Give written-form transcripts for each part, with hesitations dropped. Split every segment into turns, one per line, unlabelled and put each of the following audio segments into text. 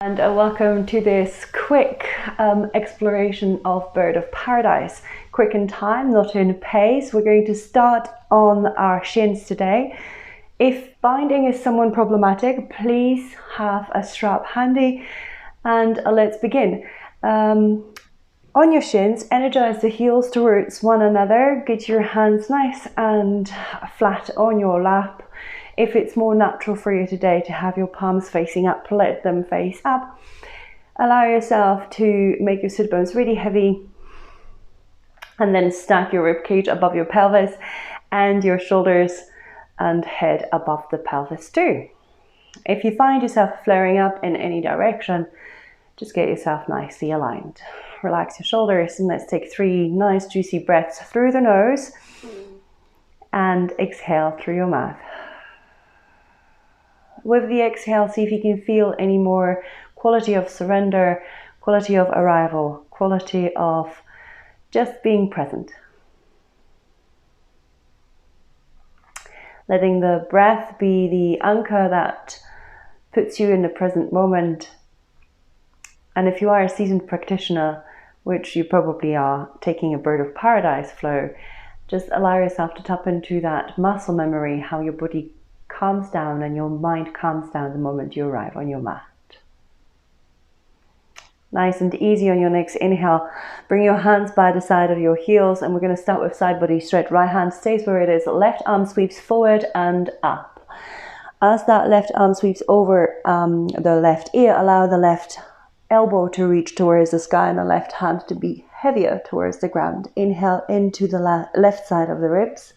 And welcome to this quick exploration of Bird of Paradise. Quick in time, not in pace. We're going to start on our shins today. If binding is somewhat problematic, please have a strap handy and let's begin. On your shins, energize the heels towards one another. Get your hands nice and flat on your lap. If it's more natural for you today to have your palms facing up, let them face up. Allow yourself to make your sit bones really heavy and then stack your ribcage above your pelvis and your shoulders and head above the pelvis too. If you find yourself flaring up in any direction, just get yourself nicely aligned. Relax your shoulders and let's take 3 nice juicy breaths through the nose and exhale through your mouth. With the exhale, see if you can feel any more quality of surrender, quality of arrival, quality of just being present. Letting the breath be the anchor that puts you in the present moment. And if you are a seasoned practitioner, which you probably are, taking a Bird of Paradise flow, just allow yourself to tap into that muscle memory, how your body calms down and your mind calms down the moment you arrive on your mat. Nice and easy on your next inhale. Bring your hands by the side of your heels and we're going to start with side body stretch. Right hand stays where it is. Left arm sweeps forward and up. As that left arm sweeps over the left ear, allow the left elbow to reach towards the sky and the left hand to be heavier towards the ground. Inhale into the left side of the ribs.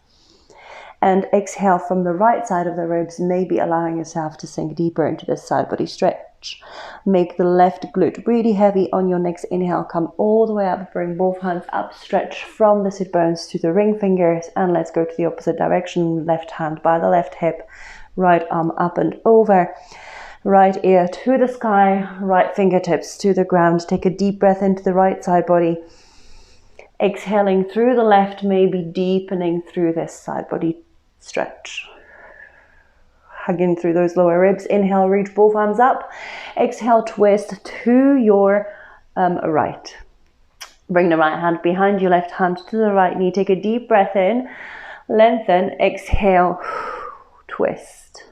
And exhale from the right side of the ribs, maybe allowing yourself to sink deeper into this side body stretch. Make the left glute really heavy on your next inhale. Come all the way up, bring both hands up, stretch from the sit bones to the ring fingers. And let's go to the opposite direction. Left hand by the left hip, right arm up and over. Right ear to the sky, right fingertips to the ground. Take a deep breath into the right side body. Exhaling through the left, maybe deepening through this side body stretch. Hugging through those lower ribs. Inhale, reach both arms up. Exhale, twist to your right. Bring the right hand behind your left hand to the right knee. Take a deep breath in. Lengthen. Exhale. Twist.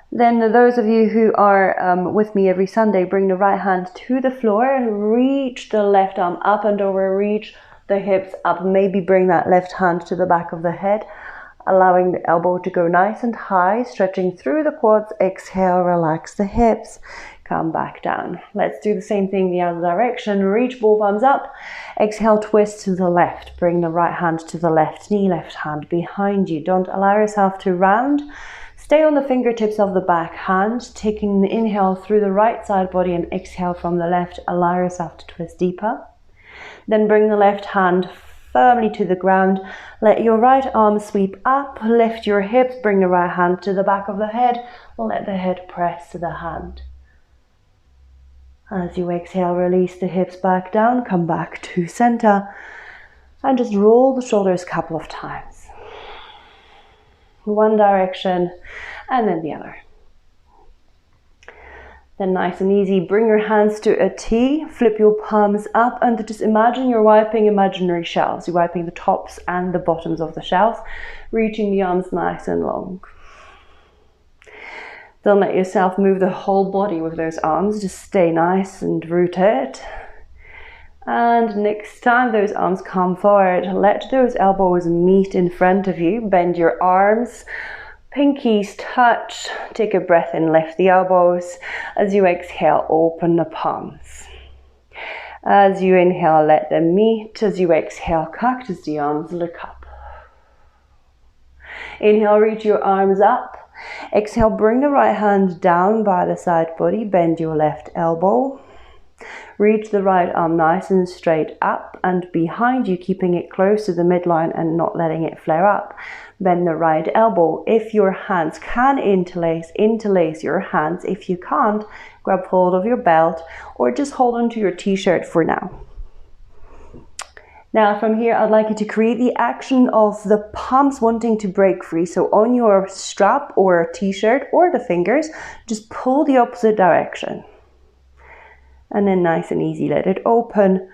Then those of you who are with me every Sunday, bring the right hand to the floor. Reach the left arm up and over. Reach the hips up. Maybe bring that left hand to the back of the head. Allowing the elbow to go nice and high, stretching through the quads. Exhale, relax the hips, come back down. Let's do the same thing the other direction. Reach both arms up. Exhale, twist to the left. Bring the right hand to the left knee, left hand behind you. Don't allow yourself to round. Stay on the fingertips of the back hand, taking the inhale through the right side body and exhale from the left. Allow yourself to twist deeper. Then bring the left hand firmly to the ground. Let your right arm sweep up, lift your hips, bring the right hand to the back of the head, let the head press to the hand. As you exhale, release the hips back down, come back to center, and just roll the shoulders a couple of times. One direction, and then the other. Then nice and easy, bring your hands to a T, flip your palms up and just imagine you're wiping imaginary shells. You're wiping the tops and the bottoms of the shells, reaching the arms nice and long. Don't let yourself move the whole body with those arms, just stay nice and rooted. And next time those arms come forward, let those elbows meet in front of you, bend your arms. Pinkies touch, take a breath in, lift the elbows. As you exhale, open the palms. As you inhale, let them meet. As you exhale, cactus the arms, look up. Inhale, reach your arms up. Exhale, bring the right hand down by the side body, bend your left elbow. Reach the right arm nice and straight up and behind you, keeping it close to the midline and not letting it flare up. Bend the right elbow. If your hands can interlace your hands. If you can't, grab hold of your belt or just hold onto your t-shirt for now. Now from here, I'd like you to create the action of the palms wanting to break free. So on your strap or t-shirt or the fingers, just pull the opposite direction. And then nice and easy, let it open.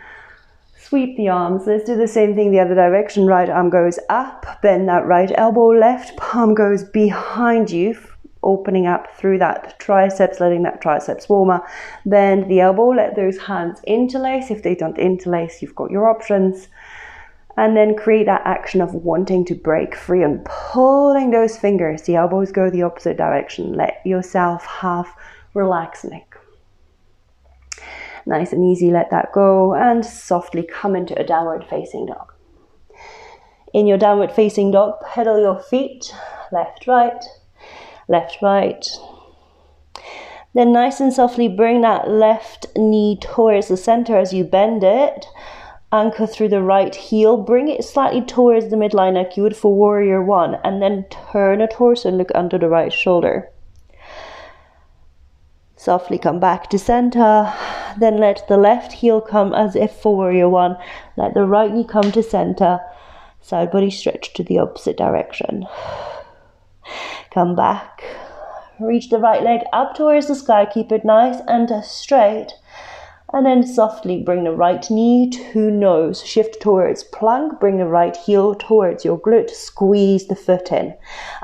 Sweep the arms. Let's do the same thing the other direction. Right arm goes up, bend that right elbow, left palm goes behind you, opening up through that triceps, letting that triceps warmer. Bend the elbow, let those hands interlace. If they don't interlace, you've got your options. And then create that action of wanting to break free and pulling those fingers. The elbows go the opposite direction. Let yourself have relaxed neck. Nice and easy, let that go and softly come into a downward facing dog. In your downward facing dog, pedal your feet, left, right, left, right. Then nice and softly bring that left knee towards the center as you bend it. Anchor through the right heel, bring it slightly towards the midline like you would for warrior one, and then turn a torso and look under the right shoulder. Softly come back to center, then let the left heel come as if for warrior one. Let the right knee come to center, side body stretch to the opposite direction. Come back, reach the right leg up towards the sky, keep it nice and straight. And then softly bring the right knee to nose, shift towards plank, bring the right heel towards your glute, squeeze the foot in.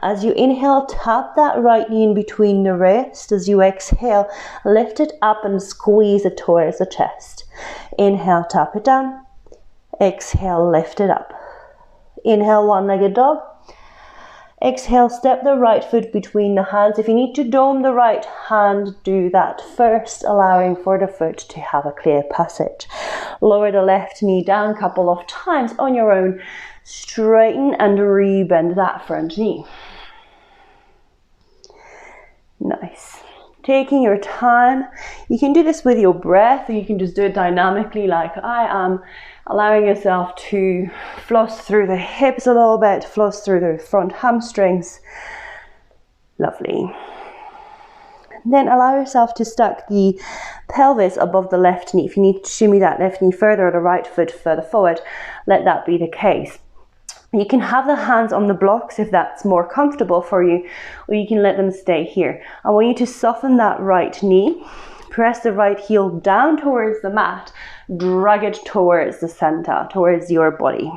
As you inhale, tap that right knee in between the wrist. As you exhale, lift it up and squeeze it towards the chest. Inhale, tap it down. Exhale, lift it up. Inhale, one-legged dog. Exhale, step the right foot between the hands. If you need to dome the right hand, do that first, allowing for the foot to have a clear passage. Lower the left knee down a couple of times on your own. Straighten and rebend that front knee. Nice. Taking your time. You can do this with your breath, or you can just do it dynamically like I am. Allowing yourself to floss through the hips a little bit, floss through the front hamstrings. Lovely. Then allow yourself to stack the pelvis above the left knee. If you need to shimmy that left knee further or the right foot further forward, let that be the case. You can have the hands on the blocks if that's more comfortable for you, or you can let them stay here. I want you to soften that right knee. Press the right heel down towards the mat, drag it towards the center, towards your body.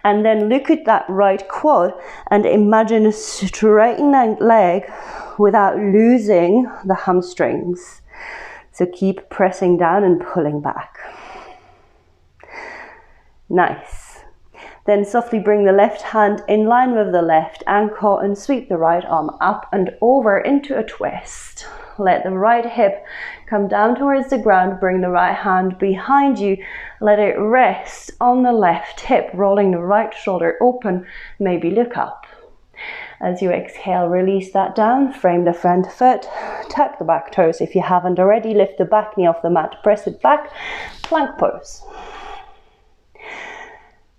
And then look at that right quad and imagine straightening that leg without losing the hamstrings. So keep pressing down and pulling back. Nice. Then softly bring the left hand in line with the left ankle and sweep the right arm up and over into a twist. Let the right hip come down towards the ground, bring the right hand behind you, let it rest on the left hip, rolling the right shoulder open, maybe look up. As you exhale, release that down, frame the front foot, tuck the back toes. If you haven't already, lift the back knee off the mat, press it back, plank pose.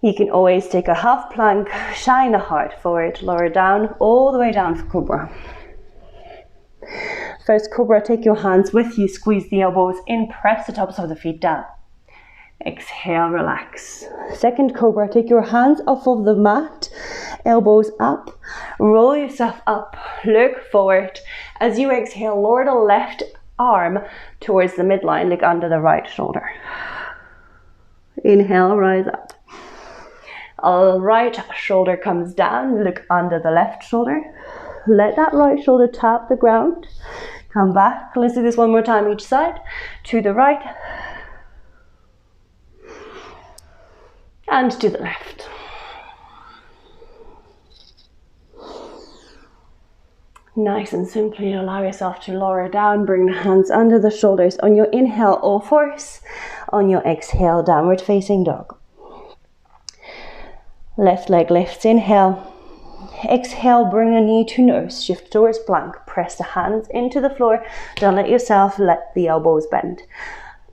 You can always take a half plank, shine the heart forward, lower down, all the way down for Cobra. First Cobra, take your hands with you, squeeze the elbows in, press the tops of the feet down. Exhale, relax. Second Cobra, take your hands off of the mat, elbows up, roll yourself up, look forward. As you exhale, lower the left arm towards the midline, look under the right shoulder. Inhale, rise up. Right shoulder comes down, look under the left shoulder. Let that right shoulder tap the ground. Come back. Let's do this one more time each side. To the right. And to the left. Nice and simply allow yourself to lower down. Bring the hands under the shoulders. On your inhale, all fours. On your exhale, downward facing dog. Left leg lifts, inhale. Exhale, bring a knee to nose, shift towards plank, press the hands into the floor, don't let yourself let the elbows bend.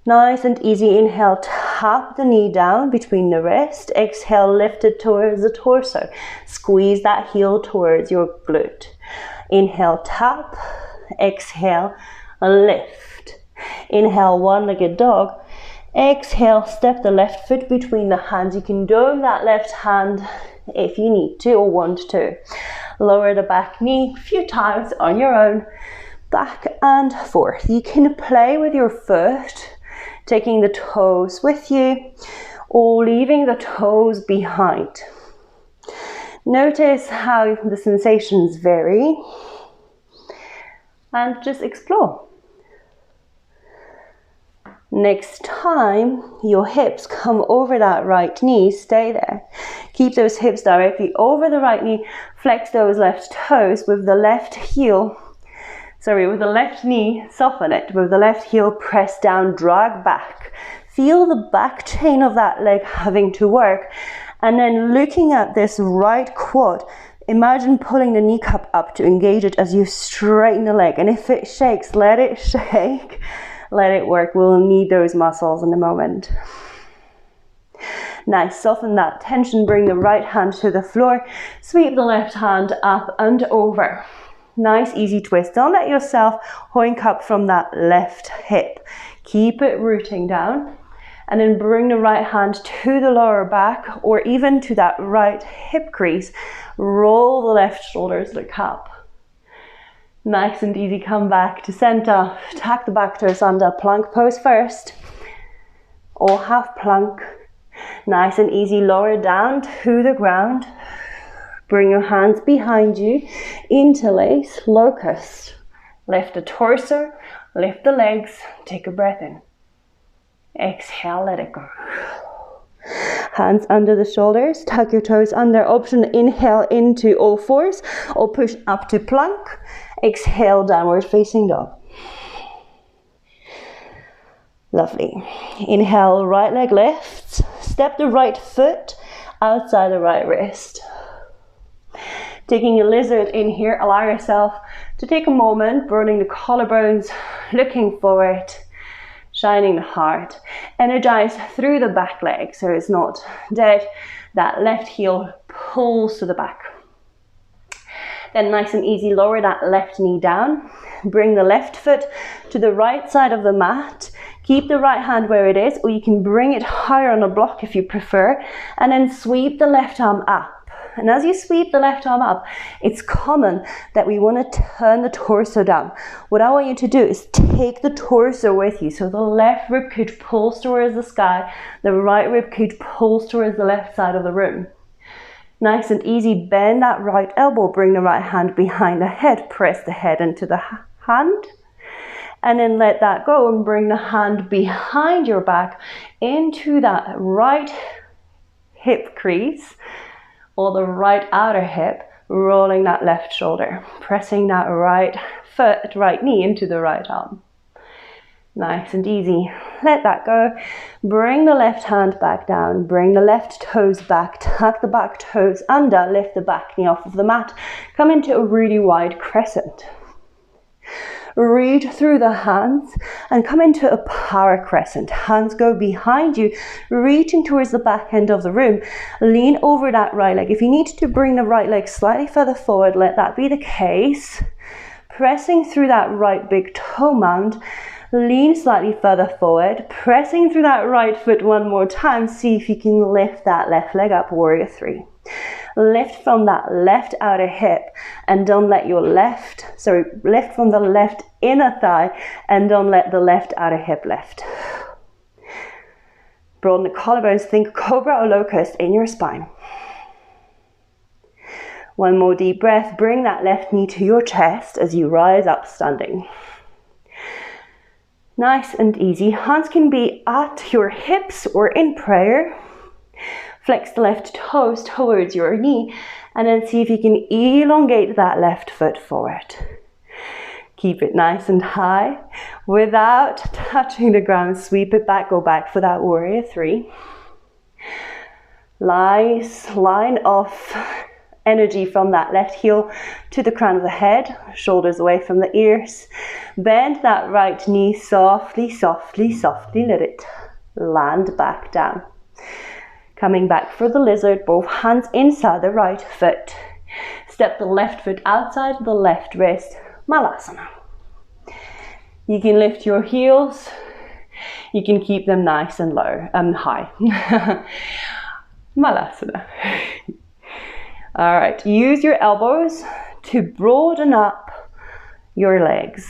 Nice and easy, inhale, tap the knee down between the wrist, exhale, lift it towards the torso, squeeze that heel towards your glute. Inhale, tap, exhale, lift. Inhale, one-legged dog. Exhale, step the left foot between the hands. You can dome that left hand if you need to or want to. Lower the back knee a few times on your own. back and forth. You can play with your foot, taking the toes with you or leaving the toes behind. Notice how the sensations vary and just explore. Next time your hips come over that right knee, stay there. Keep those hips directly over the right knee. Flex those left toes with the left heel. With the left knee, soften it. With the left heel, press down, drag back. Feel the back chain of that leg having to work. And then looking at this right quad, imagine pulling the kneecap up to engage it as you straighten the leg. And if it shakes, let it shake. Let it work. We'll need those muscles in a moment. Nice. Soften that tension. Bring the right hand to the floor. Sweep the left hand up and over. Nice, easy twist. Don't let yourself hoink up from that left hip. Keep it rooting down. And then bring the right hand to the lower back or even to that right hip crease. Roll the left shoulders, look up. Nice and easy, come back to center. Tuck the back toes under, plank pose first. Or half plank. Nice and easy, lower down to the ground. Bring your hands behind you, interlace, locust. Lift the torso, lift the legs, take a breath in. Exhale, let it go. Hands under the shoulders, tuck your toes under. Option, inhale into all fours or push up to plank. Exhale, downward facing dog. Lovely. Inhale, right leg lifts. Step the right foot outside the right wrist. Taking a lizard in here, allow yourself to take a moment, burning the collarbones, looking forward, shining the heart. Energize through the back leg so it's not dead. That left heel pulls to the back. Then nice and easy, lower that left knee down. Bring the left foot to the right side of the mat. Keep the right hand where it is, or you can bring it higher on a block if you prefer. And then sweep the left arm up. And as you sweep the left arm up, it's common that we want to turn the torso down. What I want you to do is take the torso with you. So the left ribcage pulls towards the sky, the right ribcage pulls towards the left side of the room. Nice and easy, bend that right elbow, bring the right hand behind the head, press the head into the hand. And then let that go and bring the hand behind your back into that right hip crease. Or the right outer hip, rolling that left shoulder, pressing that right foot, right knee into the right arm. Nice and easy. Let that go. Bring the left hand back down, bring the left toes back, tuck the back toes under, lift the back knee off of the mat. Come into a really wide crescent. Reach through the hands and come into a power crescent. Hands go behind you, reaching towards the back end of the room. Lean over that right leg. If you need to bring the right leg slightly further forward, let that be the case. Pressing through that right big toe mound. Lean slightly further forward. Pressing through that right foot one more time. See if you can lift that left leg up, warrior three. Lift from that left outer hip and don't let your lift from the left inner thigh and don't let the left outer hip lift. Broaden the collarbones, think cobra or locust in your spine. One more deep breath, bring that left knee to your chest as you rise up standing. Nice and easy, hands can be at your hips or in prayer. Flex the left toes towards your knee and then see if you can elongate that left foot forward. Keep it nice and high without touching the ground. Sweep it back, go back for that warrior three. Nice line of energy from that left heel to the crown of the head, shoulders away from the ears. Bend that right knee softly, softly, softly. Let it land back down. Coming back for the lizard, both hands inside the right foot. Step the left foot outside the left wrist, Malasana. You can lift your heels. You can keep them nice and low and high. Malasana. All right, use your elbows to broaden up your legs.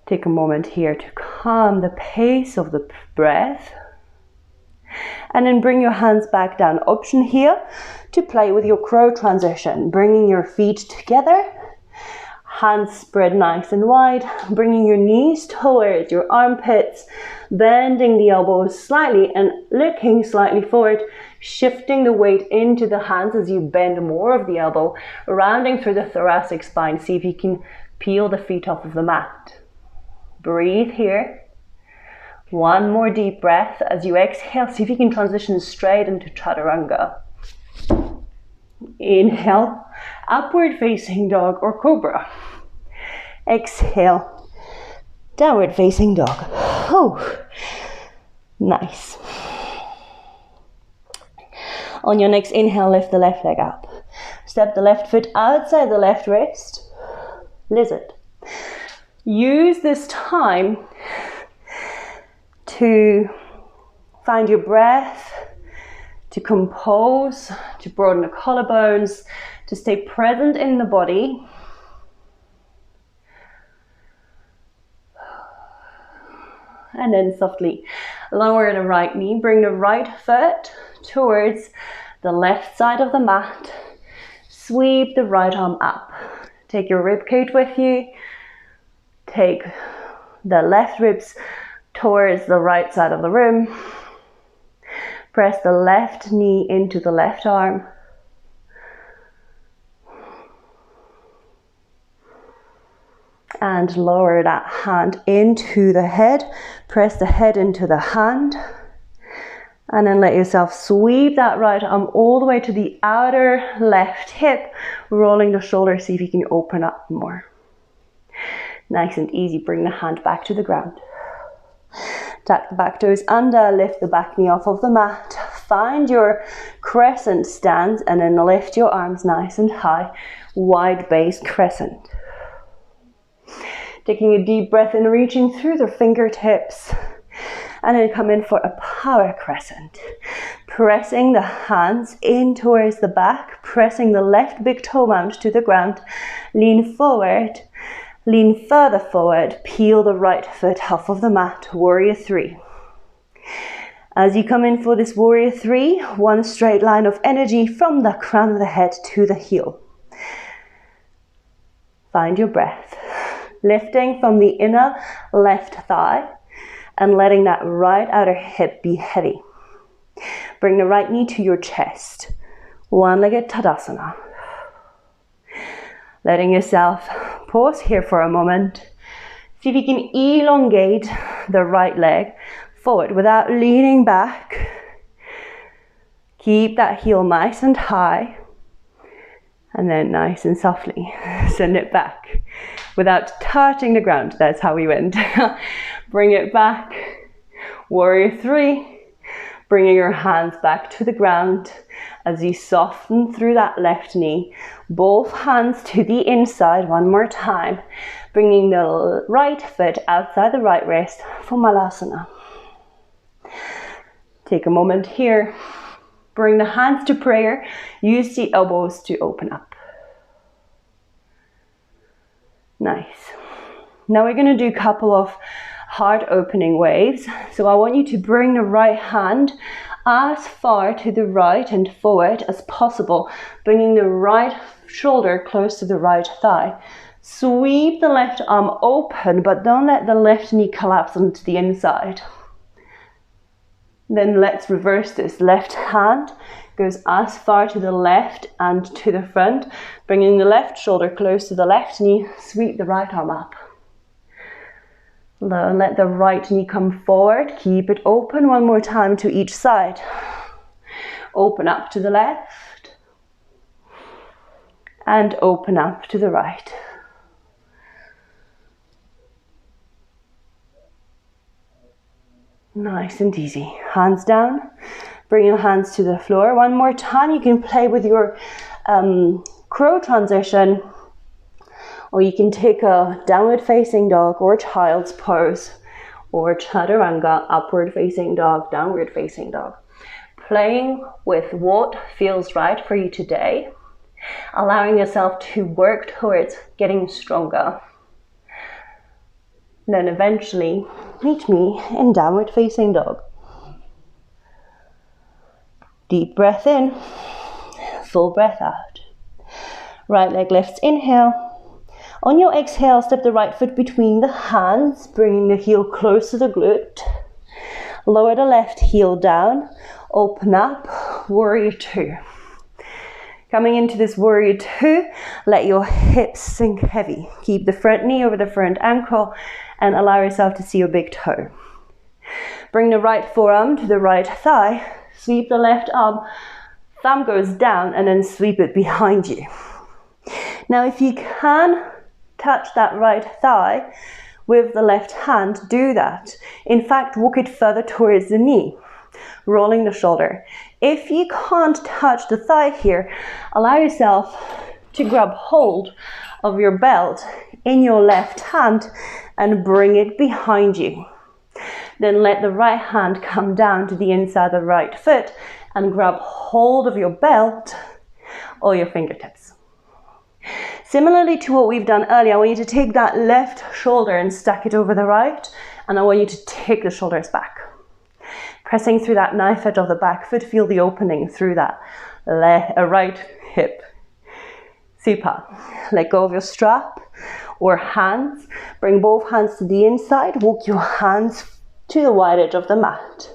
Take a moment here to calm the pace of the breath. And then bring your hands back down. Option here to play with your crow transition, bringing your feet together, hands spread nice and wide, bringing your knees towards your armpits, bending the elbows slightly and looking slightly forward, shifting the weight into the hands as you bend more of the elbow, rounding through the thoracic spine. See if you can peel the feet off of the mat. Breathe here. One more deep breath as you exhale. See if you can transition straight into chaturanga. Inhale, upward facing dog or cobra. Exhale, downward facing dog. Oh, nice. On your next inhale, lift the left leg up. Step the left foot outside the left wrist. Lizard. Use this time to find your breath, to compose, to broaden the collarbones, to stay present in the body. And then softly lower the right knee, bring the right foot towards the left side of the mat, sweep the right arm up. Take your rib cage with you. Take the left ribs towards the right side of the room. Press the left knee into the left arm. And lower that hand into the head. Press the head into the hand. And then let yourself sweep that right arm all the way to the outer left hip, rolling the shoulders. See if you can open up more. Nice and easy, bring the hand back to the ground. Tuck the back toes under, lift the back knee off of the mat. Find your crescent stance and then lift your arms nice and high. Wide base crescent. Taking a deep breath in, reaching through the fingertips. And then come in for a power crescent. Pressing the hands in towards the back, pressing the left big toe mound to the ground. Lean forward. Lean further forward, peel the right foot off of the mat, warrior three. As you come in for this warrior three, one straight line of energy from the crown of the head to the heel. Find your breath, lifting from the inner left thigh and letting that right outer hip be heavy. Bring the right knee to your chest, one-legged Tadasana. Letting yourself pause here for a moment. See if you can elongate the right leg forward without leaning back. Keep that heel nice and high. And then nice and softly send it back without touching the ground. That's how we went. Bring it back. Warrior three. Bringing your hands back to the ground as you soften through that left knee. Both hands to the inside one more time. Bringing the right foot outside the right wrist for Malasana. Take a moment here. Bring the hands to prayer. Use the elbows to open up. Nice. Now we're going to do a couple of heart opening waves. So I want you to bring the right hand as far to the right and forward as possible, bringing the right shoulder close to the right thigh. Sweep the left arm open, but don't let the left knee collapse onto the inside. Then let's reverse this. Left hand goes as far to the left and to the front, bringing the left shoulder close to the left knee. Sweep the right arm up. Let the right knee come forward. Keep it open one more time to each side. Open up to the left. And open up to the right. Nice and easy. Hands down. Bring your hands to the floor. One more time. You can play with your crow transition. Or you can take a downward facing dog or child's pose. Or chaturanga, upward facing dog, downward facing dog. Playing with what feels right for you today. allowing yourself to work towards getting stronger. Then eventually meet me in downward facing dog. Deep breath in, full breath out. Right leg lifts, inhale. On your exhale, step the right foot between the hands, bringing the heel close to the glute. Lower the left heel down, open up, warrior two. Coming into this warrior two, let your hips sink heavy. Keep the front knee over the front ankle and allow yourself to see your big toe. Bring the right forearm to the right thigh, sweep the left arm, thumb goes down and then sweep it behind you. Now if you can touch that right thigh with the left hand, do that. In fact, walk it further towards the knee, rolling the shoulder. If you can't touch the thigh here, allow yourself to grab hold of your belt in your left hand and bring it behind you. Then let the right hand come down to the inside of the right foot and grab hold of your belt or your fingertips. Similarly to what we've done earlier, I want you to take that left shoulder and stack it over the right, and I want you to take the shoulders back. Pressing through that knife edge of the back foot, feel the opening through that right hip. Super. Let go of your strap or hands. Bring both hands to the inside. Walk your hands to the wide edge of the mat.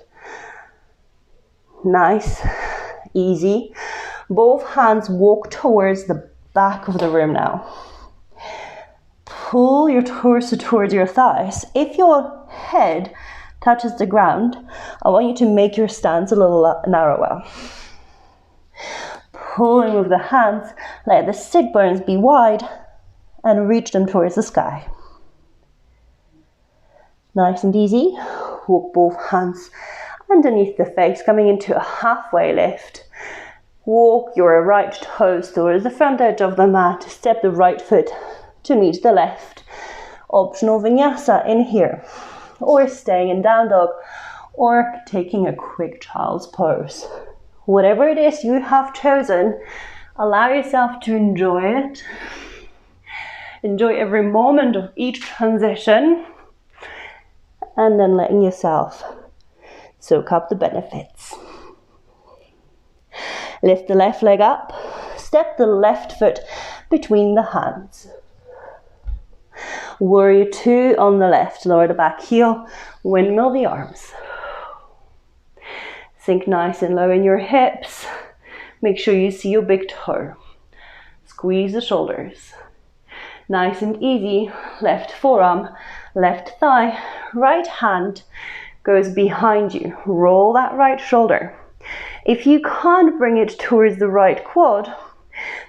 Nice, easy. Both hands walk towards the back of the room now. Pull your torso towards your thighs. If your head touches the ground, I want you to make your stance a little narrower. Pulling with the hands, let the sit bones be wide and reach them towards the sky. Nice and easy. Walk both hands underneath the face, coming into a halfway lift. Walk your right toes towards the front edge of the mat. Step the right foot to meet the left. Optional vinyasa in here, or staying in down dog, or taking a quick child's pose. Whatever it is you have chosen, allow yourself to enjoy it. Enjoy every moment of each transition, and then letting yourself soak up the benefits. Lift the left leg up, step the left foot between the hands. Warrior two on the left, lower the back heel, windmill the arms. Sink nice and low in your hips. Make sure you see your big toe. Squeeze the shoulders. Nice and easy, left forearm, left thigh, right hand goes behind you. Roll that right shoulder. If you can't bring it towards the right quad,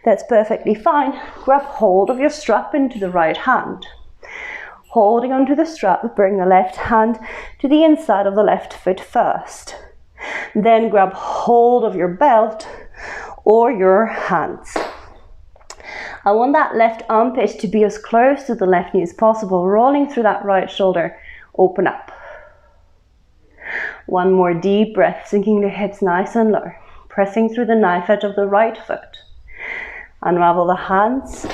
that's perfectly fine. Grab hold of your strap into the right hand. Holding onto the strap, bring the left hand to the inside of the left foot first. Then grab hold of your belt or your hands. I want that left armpit to be as close to the left knee as possible, rolling through that right shoulder. Open up. One more deep breath, sinking the hips nice and low. Pressing through the knife edge of the right foot. Unravel the hands.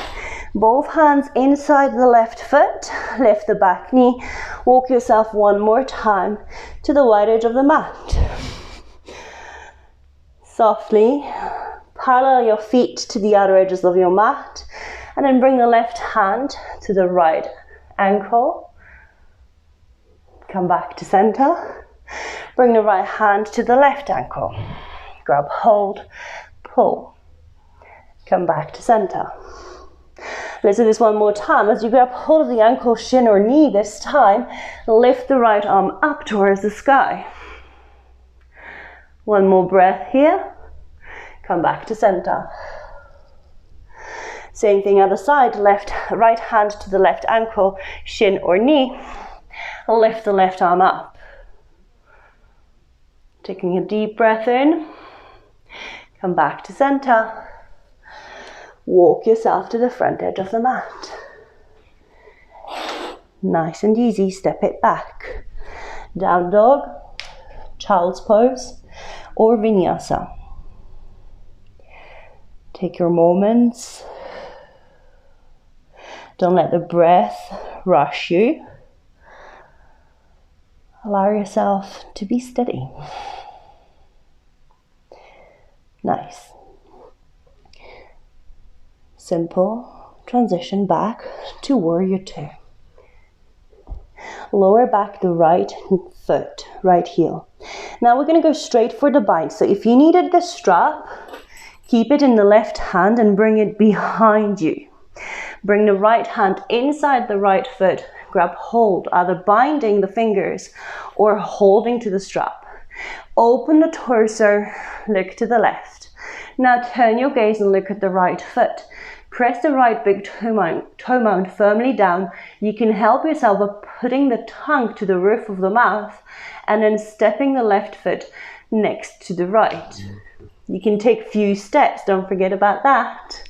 Both hands inside the left foot. Lift the back knee. Walk yourself one more time to the wide edge of the mat. Softly parallel your feet to the outer edges of your mat, and then bring the left hand to the right ankle. Come back to center. Bring the right hand to the left ankle. Grab hold, pull. Come back to center. Let's do this one more time. As you grab hold of the ankle, shin or knee this time, lift the right arm up towards the sky. One more breath here. Come back to center. Same thing other side, right hand to the left ankle, shin or knee. Lift the left arm up. Taking a deep breath in. Come back to center. Walk yourself to the front edge of the mat. Nice and easy, step it back. Down dog, child's pose, or vinyasa. Take your moments. Don't let the breath rush you. Allow yourself to be steady. Nice. Simple transition back to warrior two. Lower back the right foot, right heel. Now we're going to go straight for the bind. So if you needed the strap, keep it in the left hand and bring it behind you. Bring the right hand inside the right foot. Grab hold, either binding the fingers or holding to the strap. Open the torso, look to the left. Now turn your gaze and look at the right foot. Press the right big toe mount firmly down. You can help yourself by putting the tongue to the roof of the mouth and then stepping the left foot next to the right. You can take a few steps, don't forget about that.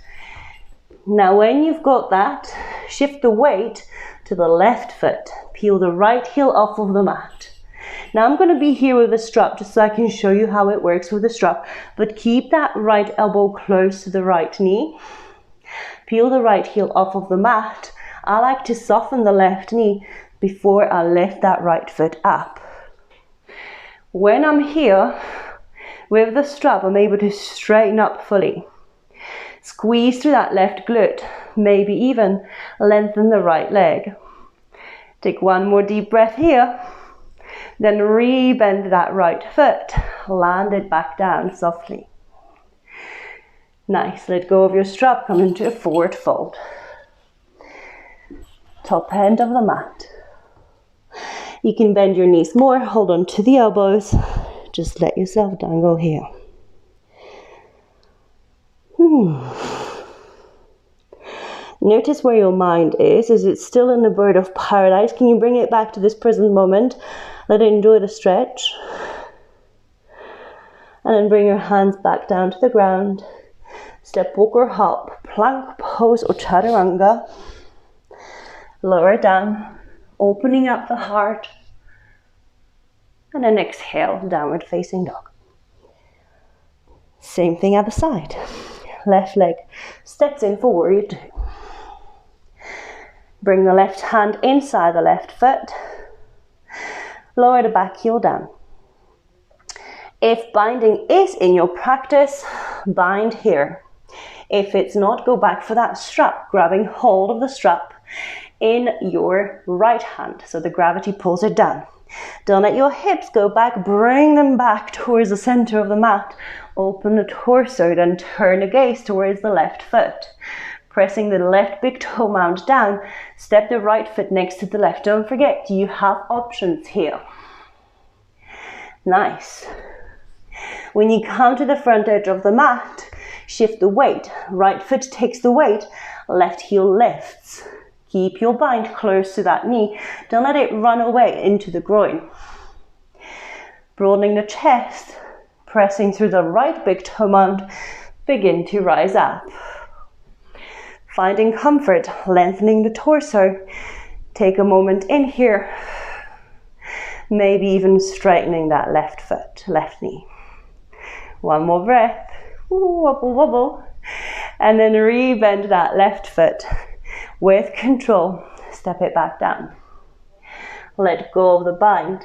Now when you've got that, shift the weight to the left foot. Peel the right heel off of the mat. Now I'm going to be here with the strap just so I can show you how it works with the strap. But keep that right elbow close to the right knee. Peel the right heel off of the mat. I like to soften the left knee before I lift that right foot up. When I'm here with the strap, I'm able to straighten up fully. Squeeze through that left glute, maybe even lengthen the right leg. Take one more deep breath here. Then re-bend that right foot. Land it back down softly. Nice. Let go of your strap. Come into a forward fold. Top end of the mat. You can bend your knees more. Hold on to the elbows. Just let yourself dangle here. Notice where your mind is. Is it still in the bird of paradise? Can you bring it back to this present moment? Let it enjoy the stretch. And then bring your hands back down to the ground. Step, walk or hop, plank pose or chaturanga. Lower down, opening up the heart. And then exhale, downward facing dog. Same thing other side. Left leg steps in for warrior two. Bring the left hand inside the left foot. Lower the back heel down. If binding is in your practice, bind here. If it's not, go back for that strap, grabbing hold of the strap in your right hand so the gravity pulls it down. Don't let your hips go back, bring them back towards the center of the mat. Open the torso, then turn the gaze towards the left foot. Pressing the left big toe mount down, step the right foot next to the left. Don't forget, you have options here. Nice. When you come to the front edge of the mat, shift the weight. Right foot takes the weight, left heel lifts. Keep your bind close to that knee. Don't let it run away into the groin. Broadening the chest, pressing through the right big toe mount, begin to rise up. Finding comfort, lengthening the torso. Take a moment in here. Maybe even straightening that left foot, left knee. One more breath. Ooh, wobble, wobble. And then re-bend that left foot. With control, step it back down. Let go of the bind.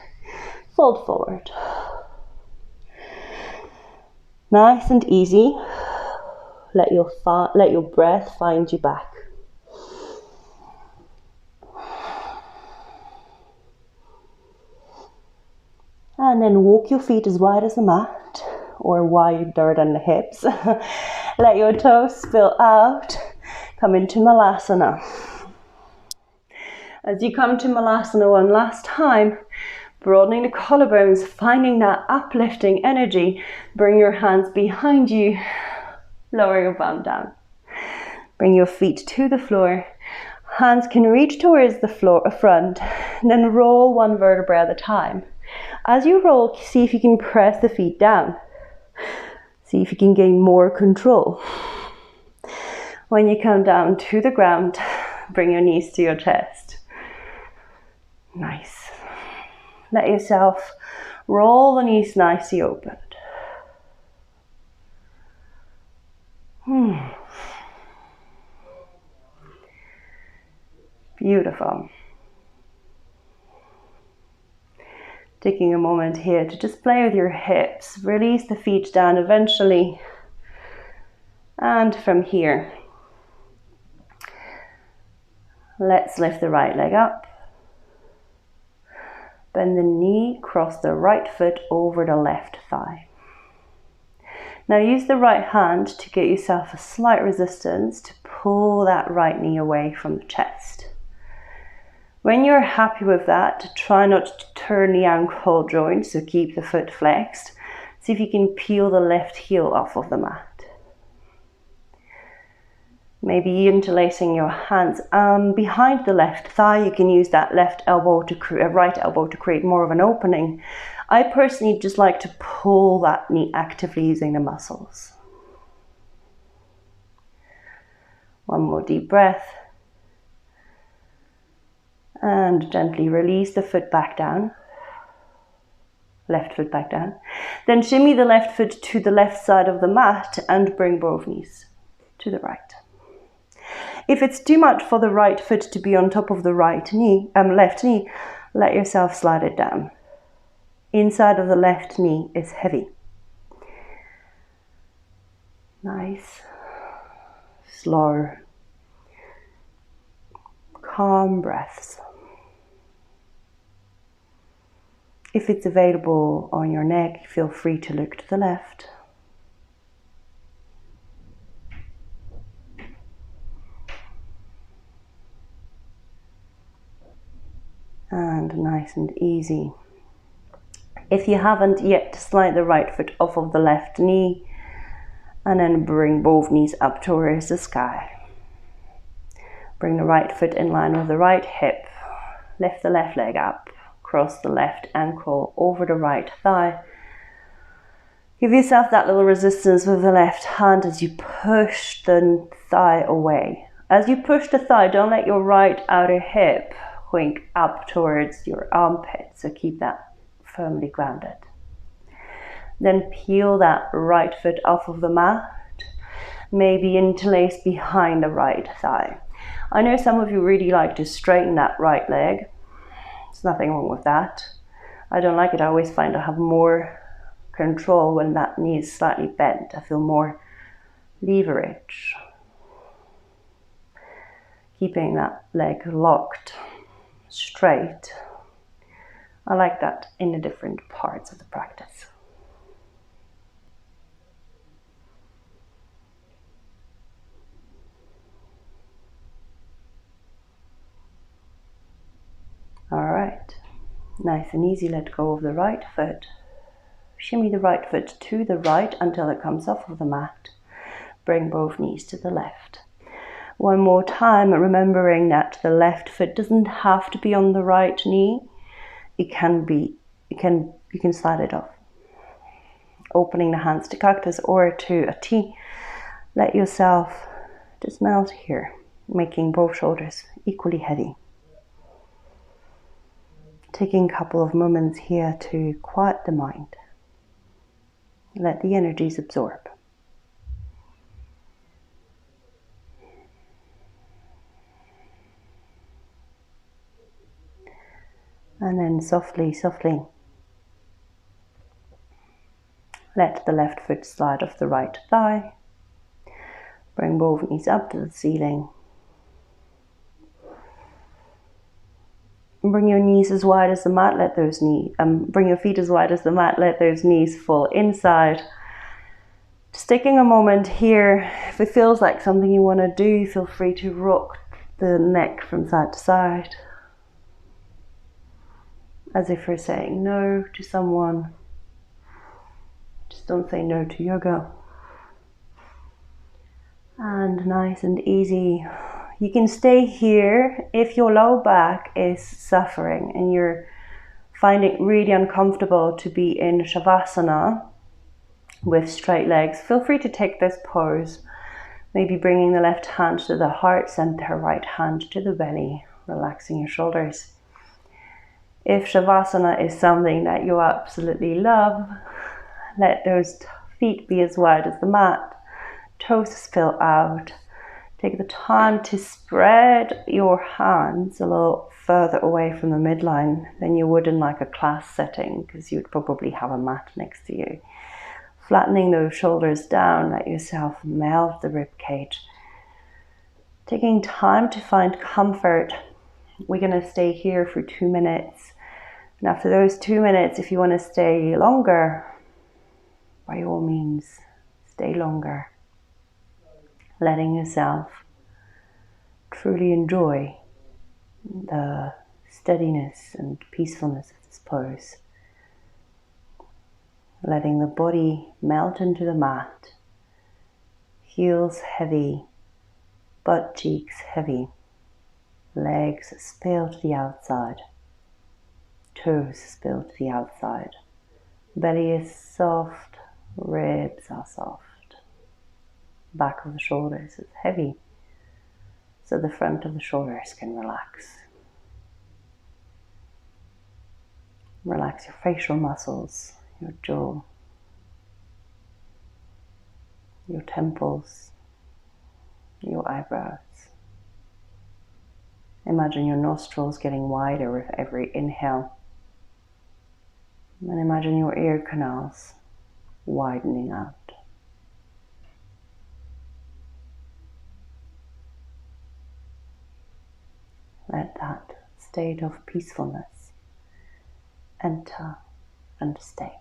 Fold forward. Nice and easy. Let your breath find you back. And then walk your feet as wide as the mat, or wider than the hips. Let your toes spill out. Come into Malasana. As you come to Malasana one last time, broadening the collarbones, finding that uplifting energy. Bring your hands behind you. Lower your bum down. Bring your feet to the floor. Hands can reach towards the floor front. Then roll one vertebra at a time. As you roll, see if you can press the feet down. See if you can gain more control. When you come down to the ground, bring your knees to your chest. Nice. Let yourself roll the knees nicely opened. Beautiful. Taking a moment here to just play with your hips. Release the feet down eventually. And from here, let's lift the right leg up. Bend the knee, cross the right foot over the left thigh. Now use the right hand to get yourself a slight resistance to pull that right knee away from the chest. When you're happy with that, try not to turn the ankle joint, so keep the foot flexed. See if you can peel the left heel off of the mat. Maybe interlacing your hands behind the left thigh. You can use that right elbow to create more of an opening. I personally just like to pull that knee actively using the muscles. One more deep breath. And gently release the foot back down. Left foot back down. Then shimmy the left foot to the left side of the mat and bring both knees to the right. If it's too much for the right foot to be on top of the left knee, let yourself slide it down. Inside of the left knee is heavy. Nice, slow, calm breaths. If it's available on your neck, feel free to look to the left. And nice and easy. If you haven't yet, slide the right foot off of the left knee and then bring both knees up towards the sky. Bring the right foot in line with the right hip. Lift the left leg up. Cross the left ankle over the right thigh. Give yourself that little resistance with the left hand as you push the thigh away. As you push the thigh, don't let your right outer hip wink up towards your armpit, so keep that firmly grounded. Then peel that right foot off of the mat, maybe interlace behind the right thigh. I know some of you really like to straighten that right leg. There's nothing wrong with that. I don't like it. I always find I have more control when that knee is slightly bent. I feel more leverage. Keeping that leg locked straight. I like that in the different parts of the practice. All right, nice and easy, let go of the right foot. Shimmy the right foot to the right until it comes off of the mat. Bring both knees to the left. One more time, remembering that the left foot doesn't have to be on the right knee. You can slide it off. Opening the hands to cactus or to a T. Let yourself just melt here, making both shoulders equally heavy. Taking a couple of moments here to quiet the mind. Let the energies absorb. And then softly, let the left foot slide off the right thigh. Bring both knees up to the ceiling. Bring your knees as wide as the mat, bring your feet as wide as the mat, let those knees fall inside. Just taking a moment here, if it feels like something you want to do, feel free to rock the neck from side to side. As if you're saying no to someone. Just don't say no to yoga. And nice and easy. You can stay here if your low back is suffering and you're finding it really uncomfortable to be in Shavasana with straight legs. Feel free to take this pose. Maybe bringing the left hand to the heart center, right hand to the belly, relaxing your shoulders. If Shavasana is something that you absolutely love, let those feet be as wide as the mat, toes spill out. Take the time to spread your hands a little further away from the midline than you would in like a class setting, because you'd probably have a mat next to you. Flattening those shoulders down, let yourself melt the rib cage. Taking time to find comfort. We're going to stay here for 2 minutes. And after those 2 minutes, if you want to stay longer, by all means, stay longer. Letting yourself truly enjoy the steadiness and peacefulness of this pose. Letting the body melt into the mat. Heels heavy, butt cheeks heavy, legs spill to the outside, toes spill to the outside. Belly is soft, ribs are soft. Back of the shoulders is heavy, so the front of the shoulders can relax. Relax your facial muscles, your jaw, your temples, your eyebrows. Imagine your nostrils getting wider with every inhale. And imagine your ear canals widening out. Let that state of peacefulness enter and stay.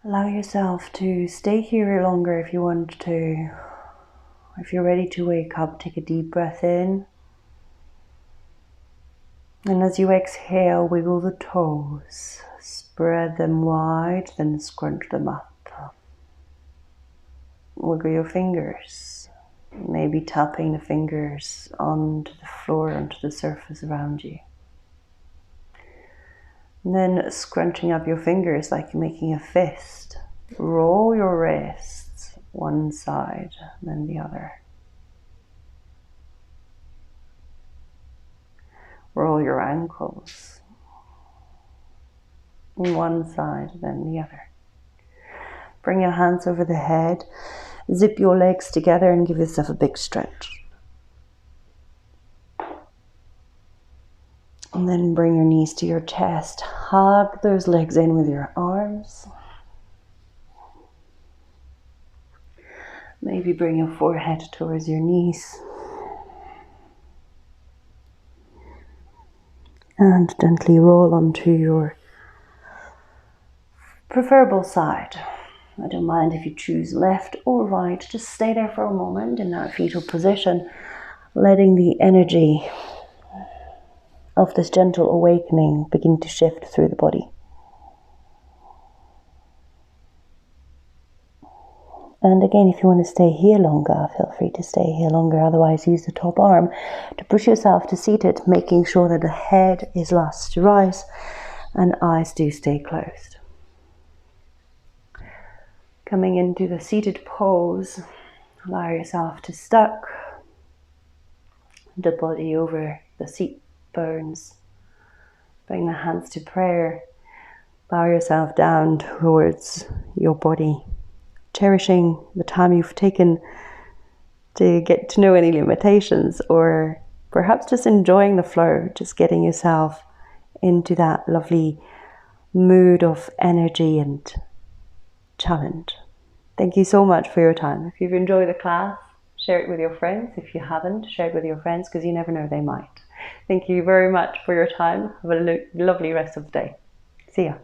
Allow yourself to stay here longer if you want to. If you're ready to wake up, take a deep breath in. And as you exhale, wiggle the toes. Spread them wide, then scrunch them up. Wiggle your fingers. Maybe tapping the fingers onto the floor, onto the surface around you. And then scrunching up your fingers like you're making a fist. Roll your wrists one side, then the other. Roll your ankles. One side, then the other. Bring your hands over the head. Zip your legs together and give yourself a big stretch. And then bring your knees to your chest. Hug those legs in with your arms. Maybe bring your forehead towards your knees. And gently roll onto your preferable side. I don't mind if you choose left or right. Just stay there for a moment in that fetal position, letting the energy of this gentle awakening begin to shift through the body. And again, if you want to stay here longer, feel free to stay here longer. Otherwise, use the top arm to push yourself to seated, making sure that the head is last to rise and eyes do stay closed. Coming into the seated pose, allow yourself to stack the body over the seat bones. Bring the hands to prayer. Bow yourself down towards your body, cherishing the time you've taken to get to know any limitations, or perhaps just enjoying the flow, just getting yourself into that lovely mood of energy and challenge. Thank you so much for your time. If you've enjoyed the class, share it with your friends. If you haven't, share it with your friends, because you never know, they might. Thank you very much for your time. Have a lovely rest of the day. See ya.